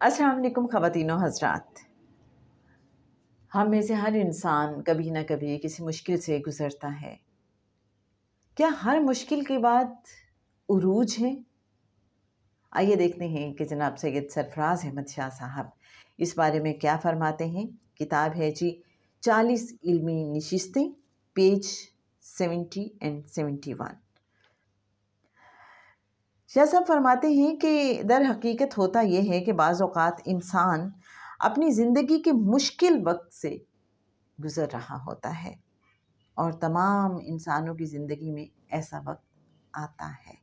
السلام علیکم خواتین و حضرات، ہم میں سے ہر انسان کبھی نہ کبھی کسی مشکل سے گزرتا ہے۔ کیا ہر مشکل کے بعد عروج ہے؟ آئیے دیکھتے ہیں کہ جناب سید سرفراز احمد شاہ صاحب اس بارے میں کیا فرماتے ہیں۔ کتاب ہے 40 علمی نشستیں، پیج 70 and 71۔ شاہ صاحب فرماتے ہیں کہ در حقیقت ہوتا یہ ہے کہ بعض اوقات انسان اپنی زندگی کے مشکل وقت سے گزر رہا ہوتا ہے، اور تمام انسانوں کی زندگی میں ایسا وقت آتا ہے۔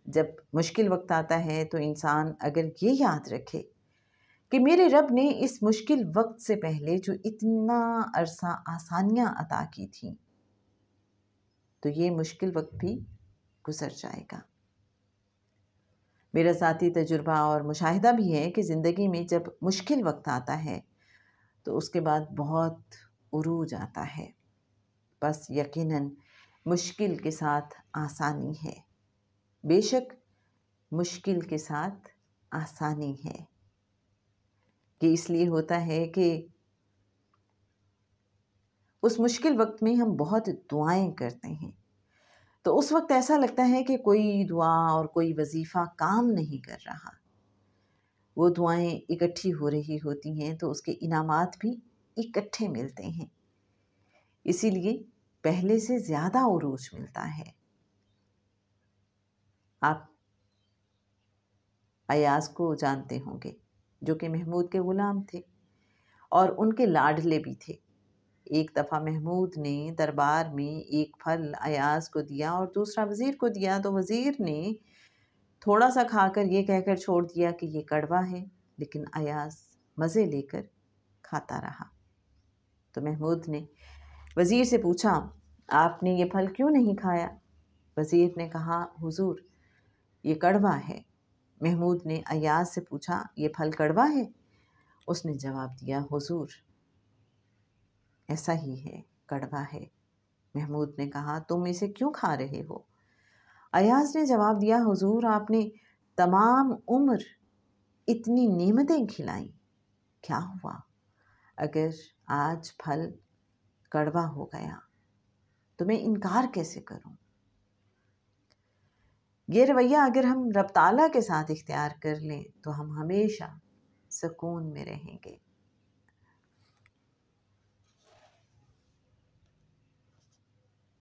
جب مشکل وقت آتا ہے تو انسان اگر یہ یاد رکھے کہ میرے رب نے اس مشکل وقت سے پہلے جو اتنا عرصہ آسانیاں عطا کی تھیں، تو یہ مشکل وقت بھی گزر جائے گا۔ میرا ذاتی تجربہ اور مشاہدہ بھی ہے کہ زندگی میں جب مشکل وقت آتا ہے تو اس کے بعد بہت عروج آتا ہے۔ بس یقیناً مشکل کے ساتھ آسانی ہے، بے شک مشکل کے ساتھ آسانی ہے۔ یہ اس لیے ہوتا ہے کہ اس مشکل وقت میں ہم بہت دعائیں کرتے ہیں، تو اس وقت ایسا لگتا ہے کہ کوئی دعا اور کوئی وظیفہ کام نہیں کر رہا۔ وہ دعائیں اکٹھی ہو رہی ہوتی ہیں تو اس کے انعامات بھی اکٹھے ملتے ہیں، اسی لیے پہلے سے زیادہ عروج ملتا ہے۔ آپ ایاز کو جانتے ہوں گے، جو کہ محمود کے غلام تھے اور ان کے لاڈلے بھی تھے۔ ایک دفعہ محمود نے دربار میں ایک پھل ایاز کو دیا اور دوسرا وزیر کو دیا، تو وزیر نے تھوڑا سا کھا کر یہ کہہ کر چھوڑ دیا کہ یہ کڑوا ہے، لیکن ایاز مزے لے کر کھاتا رہا۔ تو محمود نے وزیر سے پوچھا، آپ نے یہ پھل کیوں نہیں کھایا؟ وزیر نے کہا، حضور یہ کڑوا ہے۔ محمود نے ایاز سے پوچھا، یہ پھل کڑوا ہے؟ اس نے جواب دیا، حضور ایسا ہی ہے، کڑوا ہے۔ محمود نے کہا، تم اسے کیوں کھا رہے ہو؟ ایاز نے جواب دیا، حضور آپ نے تمام عمر اتنی نعمتیں کھلائیں، کیا ہوا اگر آج پھل کڑوا ہو گیا تو میں انکار کیسے کروں؟ یہ رویہ اگر ہم رب تعالیٰ کے ساتھ اختیار کر لیں تو ہم ہمیشہ سکون میں رہیں گے۔